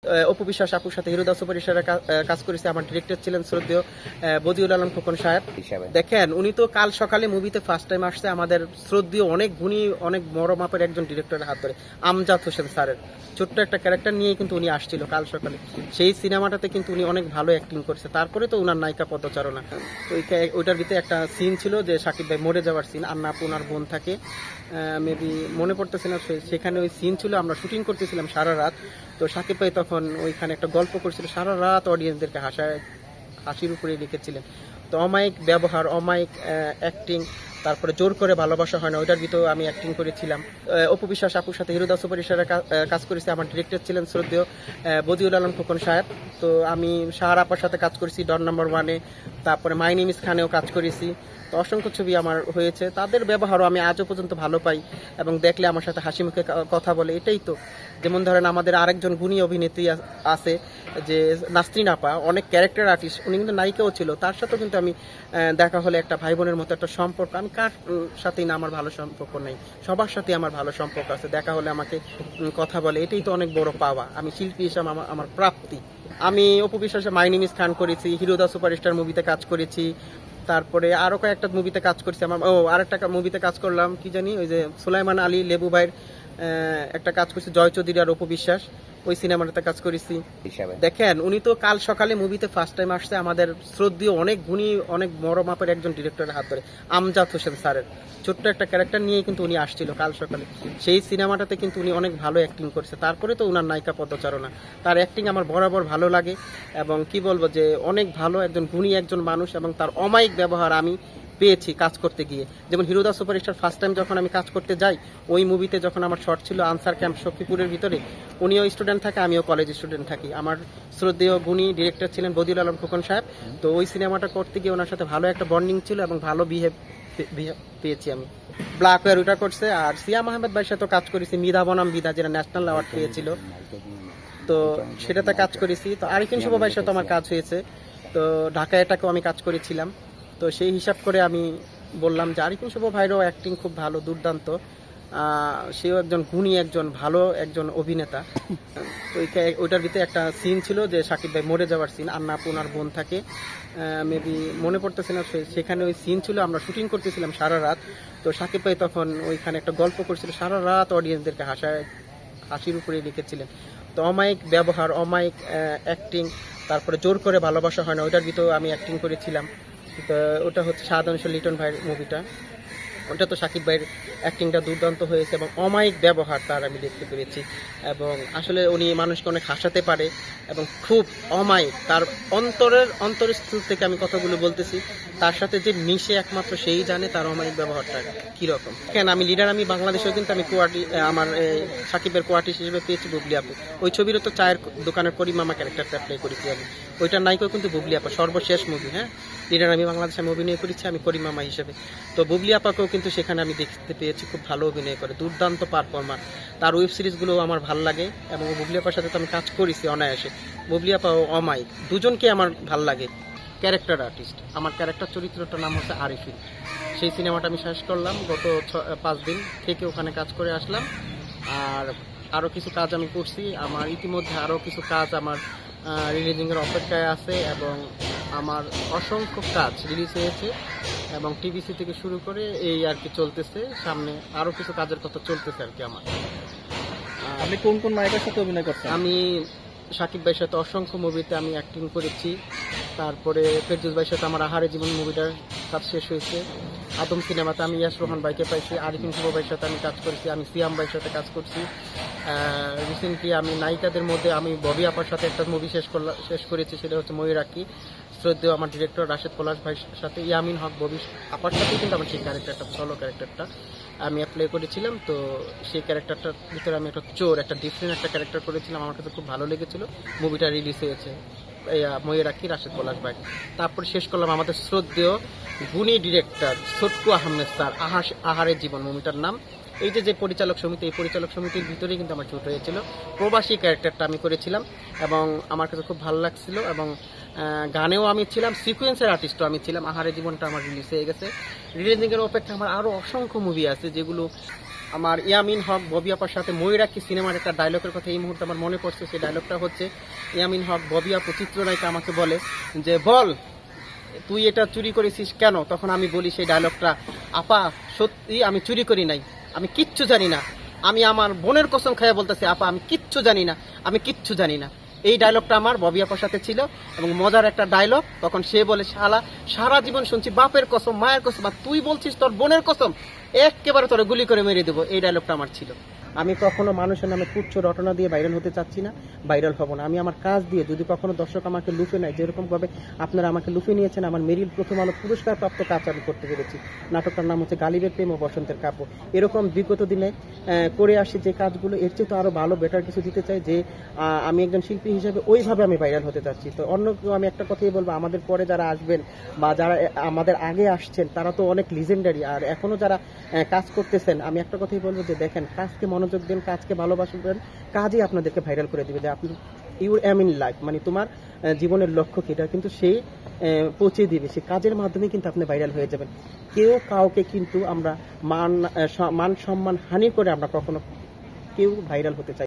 অপু বিশ্বাস আপুর সাথে হিরোদা সুপার স্টারে কাজ করেছে। আমার ডিরেক্টর ছিলেন শ্রদ্ধেয় বদিউল আলম খোকন সাহেব। দেখেন, উনি তো কাল সকালে মুভিতে ফার্স্ট টাইম আসছে আমাদের শ্রদ্ধেয় অনেক গুণী অনেক বড় মাপের একজন ডিরেক্টরের হাত ধরে, আমজাদ হোসেন স্যারের ছোট্ট একটা ক্যারেক্টার নিয়ে কিন্তু উনি আসছিল কাল সকালে। সেই সিনেমাটাতে কিন্তু উনি অনেক ভালো অ্যাক্টিং করেছে। তারপরে তো উনার নায়িকা পদচারণা, ওইটার ভিতরে একটা সিন ছিল যে সাকিব ভাই মরে যাওয়ার সিন, আর না ওনার বোন থাকে, মেবি মনে পড়তেছে না, সেখানে ওই সিন ছিল। আমরা শুটিং করতেছিলাম সারা রাত। তো সাকিব ভাই তখন ওইখানে একটা গল্প করছিল, সারা রাত অডিয়েন্সদেরকে হাসির উপরে লিখেছিলেন। তো অমায়িক ব্যবহার, অমায়িক অ্যাক্টিং, তারপরে জোর করে ভালোবাসা হয় না, ওইটার ভিতরে আমি অ্যাক্টিং করেছিলাম। অপু বিশ্বাস আপুর সাথে হিরোদা সুপার স্টারে কাজ করেছি। আমার ডিরেক্টর ছিলেন শ্রদ্ধেয় বদিউল আলম খোকন সাহেব। তো আমি শাহর আপার সাথে কাজ করেছি ডন নাম্বার 1-এ, তারপরে মাই নেম ইজ খানেও কাজ করেছি। তো অসংখ্য ছবি আমার হয়েছে। তাদের ব্যবহারও আমি আজও পর্যন্ত ভালো পাই এবং দেখলে আমার সাথে হাসি মুখে কথা বলে। এটাই তো, যেমন ধরেন আমাদের আরেকজন গুণী অভিনেত্রী আছে যে নাসরিন আপা, অনেক ক্যারেক্টার আর্টিস্ট, উনি কিন্তু নায়িকাও ছিল। তার সাথেও কিন্তু আমি দেখা হলে একটা ভাই বোনের মতো একটা সম্পর্ক। আমি কার সাথেই না আমার ভালো সম্পর্ক নেই, সবার সাথে আমার ভালো সম্পর্ক আছে। দেখা হলে আমাকে কথা বলে, এটাই তো অনেক বড় পাওয়া। আমি শিল্পী হিসাবে আমার প্রাপ্তি। আমি অপু বিশ্বাসের মাই নেম ইজ খান করেছি, হিরোদা সুপারস্টার মুভিতে কাজ করেছি, তারপরে আরো কয়েকটা মুভিতে কাজ করছি। আরেকটা মুভিতে কাজ করলাম, কি জানি, ওই যে সুলাইমান আলী লেবু ভাইয়ের একটা কাজ করছি, জয় চৌধুরী আর অপু বিশ্বাস, ওই সিনেমাটাতে কাজ করেছি। দেখেন, উনি তো কাল সকালে মুভিতে ফার্স্ট টাইম আসছে আমাদের শ্রদ্ধেয় অনেক গুণী অনেক বড় মাপের একজন ডিরেক্টরের হাত ধরে, আমজাদ হোসেন স্যারের ছোট্ট একটা ক্যারেক্টার নিয়ে কিন্তু উনি আসছিল কাল সকালে। সেই সিনেমাটাতে কিন্তু উনি অনেক ভালো অ্যাক্টিং করেছে। তারপরে তো উনার নায়িকা পদচারণা, তার অ্যাক্টিং আমার বরাবর ভালো লাগে। এবং কি বলবো, যে অনেক ভালো একজন গুণী একজন মানুষ, এবং তার অমায়িক ব্যবহার আমি পেয়েছি কাজ করতে গিয়ে। যেমন হিরোদা সুপারস্টার ফার্স্ট টাইম যখন আমি কাজ করতে যাই, ওই মুভিতে যখন আমার শর্ট ছিল আনসার ক্যাম্প সখীপুরের ভিতরে, উনিও স্টুডেন্ট থাকে, আমিও কলেজ স্টুডেন্ট থাকি। আমার শ্রদ্ধেয় গুণী ডিরেক্টর ছিলেন বদিউল আলম খোকন সাহেব। তো ওই সিনেমাটা করতে গিয়ে ওনার সাথে ভালো একটা বন্ডিং ছিল এবং ভালো বিহেভ পেয়েছি আমি। ব্ল্যাক ওয়ার ওটা করছে। আর সিয়াম আহমেদ ভাইয়ের সাথে কাজ করেছি মিধা বনাম বিধা, যেটা ন্যাশনাল অ্যাওয়ার্ড পেয়েছিল, তো সেটাতে কাজ করেছি। তো আরিফিন শুভ ভাইয়ের সাথে আমার কাজ হয়েছে। তো ঢাকা এটাকেও আমি কাজ করেছিলাম। তো সেই হিসাব করে আমি বললাম যে আরিফিন শুভ ভাইয়েরও অ্যাক্টিং খুব ভালো, দুর্দান্ত। সেও একজন গুণী একজন ভালো একজন অভিনেতা। তো ওইটার ভিতরে একটা সিন ছিল যে সাকিব ভাই মরে যাওয়ার সিন, আর না ওনার বোন থাকে, মেবি মনে পড়তেছে না, সেখানে ওই সিন ছিল। আমরা শুটিং করতেছিলাম সারা রাত। তো সাকিব ভাই তখন ওইখানে একটা গল্প করছিল, সারা রাত অডিয়েন্সদেরকে হাসির উপরে লিখেছিলেন। তো অমায়িক ব্যবহার, অমায়িক অ্যাক্টিং, তারপরে জোর করে ভালোবাসা হয় না, ওইটার ভিতরে আমি অ্যাক্টিং করেছিলাম। তো ওটা হচ্ছে শাহাদান লিটন ভাইয়ের মুভিটা। ওটা তো সাকিব ভাইয়ের অ্যাক্টিংটা দুর্দান্ত হয়েছে এবং অমায়িক ব্যবহার তার আমি দেখতে পেরেছি। এবং আসলে উনি মানুষকে অনেক হাসাতে পারে এবং খুব অমায়িক, তার অন্তরস্থল থেকে আমি কথাগুলো বলতেছি। তার সাথে যে মিশে একমাত্র সেই জানে তার অমায়িক ব্যবহারটা কিরকম। কেন আমি লিডার, আমি বাংলাদেশেও কিন্তু আমি আমার সাকিবের কোয়ার্টিস্ট হিসেবে পেয়েছি বুবলি আপু। ওই ছবিরও তো চায়ের দোকানের করিমামা ক্যারেক্টারটা প্লে করেছি আমি। ওইটার নায়িকাও কিন্তু বুবলি আপা, সর্বশেষ মুভি। হ্যাঁ, লিডার আমি বাংলাদেশে আমি অভিনয় করেছি, আমি করিমামা হিসেবে। তো বুবলি আপাকেও কিন্তু সেখানে আমি দেখতে পেয়েছি, খুব ভালো অভিনয় করে, দুর্দান্ত পারফরমার। তার ওয়েব সিরিজগুলো আমার ভালো লাগে এবং বুবলি আপার সাথে তো আমি কাজ করেছি অনায়াসে। বুবলি আপা ও অমায়িক, দুজনকে আমার ভাল লাগে। ক্যারেক্টার আর্টিস্ট, আমার ক্যারেক্টার চরিত্রটার নাম হচ্ছে আরিফিন। সেই সিনেমাটা আমি শেষ করলাম গত 5 দিন থেকে, ওখানে কাজ করে আসলাম। আর আরও কিছু কাজ আমি করছি। আমার ইতিমধ্যে আরও কিছু কাজ আমার রিলিজিংয়ের অপেক্ষায় আছে এবং আমার অসংখ্য কাজ রিলিজ হয়েছে এবং টিভিসি থেকে শুরু করে এই আর কি চলতেছে। সামনে আরও কিছু কাজের কথা চলতেছে আর কি আমার। আপনি কোন কোন নায়কের সাথে অভিনয় করছেন? আমি সাকিব ভাইয়ের সাথে অসংখ্য মুভিতে আমি অ্যাক্টিং করেছি। তারপরে ফেরদৌস ভাইয়ের সাথে আমার আহারে জীবন মুভিটার কাজ শেষ হয়েছে। আদম সিনেমাতে আমি ইয়াস রোহান ভাইকে পাইছি। আরিফিন শুভ ভাইয়ের সাথে আমি কাজ করেছি। আমি সিয়াম ভাইয়ের সাথে কাজ করছি। রিসেন্টলি আমি নায়িকাদের মধ্যে আমি ববি আপার সাথে একটা মুভি শেষ করেছি, সেটা হচ্ছে ময়ূরাক্ষী। শ্রদ্ধেয় আমার ডিরেক্টর রাশেদ পলাশ ভাইয়ের সাথে, ইয়ামিন হক ববি আপার সাথেই কিন্তু আমার সেই ক্যারেক্টারটা, সলো ক্যারেক্টারটা আমি প্লে করেছিলাম। তো সেই ক্যারেক্টারটার ভিতরে আমি একটা চোর, একটা ডিফারেন্ট একটা ক্যারেক্টার করেছিলাম। আমার কাছে খুব ভালো লেগেছিল। মুভিটা রিলিজ হয়েছে ময়ূরাক্ষী, রাশেদ পলাশ ভাই। তারপর শেষ করলাম আমাদের শ্রদ্ধেয় গুণী ডিরেক্টর ছোট্টু আহমেদ স্যার, আহারের জীবন মুভিটার নাম। এই যে পরিচালক সমিতি, এই পরিচালক সমিতির ভিতরেই কিন্তু আমার শুট হয়েছিল। প্রবাসী ক্যারেক্টারটা আমি করেছিলাম এবং আমার কাছে খুব ভালো লাগছিল। এবং গানেও আমি ছিলাম, সিকুয়েন্সের আর্টিস্টও আমি ছিলাম। আহারের জীবনটা আমার রিলিজ হয়ে গেছে। রিলিজিংয়ের অপেক্ষা আমার আরও অসংখ্য মুভি আছে যেগুলো আমার ইয়ামিন হক ববি আপার সাথে ময়ূরাক্ষী সিনেমার একটা ডায়লগের কথা এই মুহূর্তে আমার মনে পড়ছে। সেই ডায়লগটা হচ্ছে, ইয়ামিন হক ববি আপু চিত্রনায়িকা আমাকে বলে যে বল তুই এটা চুরি করেছিস কেন? তখন আমি বলি সেই ডায়লগটা, আপা সত্যি আমি চুরি করি নাই, আমি কিচ্ছু জানি না, আমি আমার বোনের কসম খাইয়া বলতেছি আপা আমি কিচ্ছু জানি না, আমি কিচ্ছু জানি না। এই ডায়লগটা আমার ববি আপার সাথে ছিল এবং মজার একটা ডায়লগ। তখন সে বলে, শালা সারা জীবন শুনছি বাপের কসম মায়ের কসম, আর তুই বলছিস তোর বোনের কসম, একেবারে তোরে গুলি করে মেরে দেবো। এই ডায়লগটা আমার ছিল। আমি কখনো মানুষের নামে তুচ্ছ রটনা দিয়ে ভাইরাল হতে চাচ্ছি না, ভাইরাল হব না। আমি আমার কাজ দিয়ে, যদি কখনো দর্শক আমাকে লুফে নেয়, যেরকম ভাবে আপনারা আমাকে লুফে নিয়েছেন, আমার মেরিল প্রথম আলো পুরস্কার প্রাপ্ত কাজ আমি করতে পেরেছি। নাটকটার নাম হচ্ছে গালিবের প্রেম ও বসন্তের কাব্য। এরকম বিগত দিনে করে আসি যে কাজগুলো, এর চেয়ে তো আরো ভালো বেটার কিছু দিতে চাই, যে আমি একজন শিল্পী হিসেবে ওইভাবে আমি ভাইরাল হতে চাচ্ছি। তো অন্য কেউ, আমি একটা কথাই বলবো, আমাদের পরে যারা আসবেন বা যারা আমাদের আগে আসছেন তারা তো অনেক লিজেন্ডারি, আর এখনো যারা কাজ করতেছেন, আমি একটা কথাই বলবো যে দেখেন, কাজকে মনোযোগ দেন, কাজকে ভালোবাসবেন, কাজই আপনাদেরকে ভাইরাল করে দিবে। যে আপনি ইউর এম ইন লাইফ, মানে তোমার জীবনের লক্ষ্য কি, এটা কিন্তু সে পৌঁছে দিবে। সে কাজের মাধ্যমে কিন্তু আপনি ভাইরাল হয়ে যাবেন। কেউ কাউকে কিন্তু আমরা মান সম্মান হানি করে আমরা কখনো কেউ ভাইরাল হতে চাই।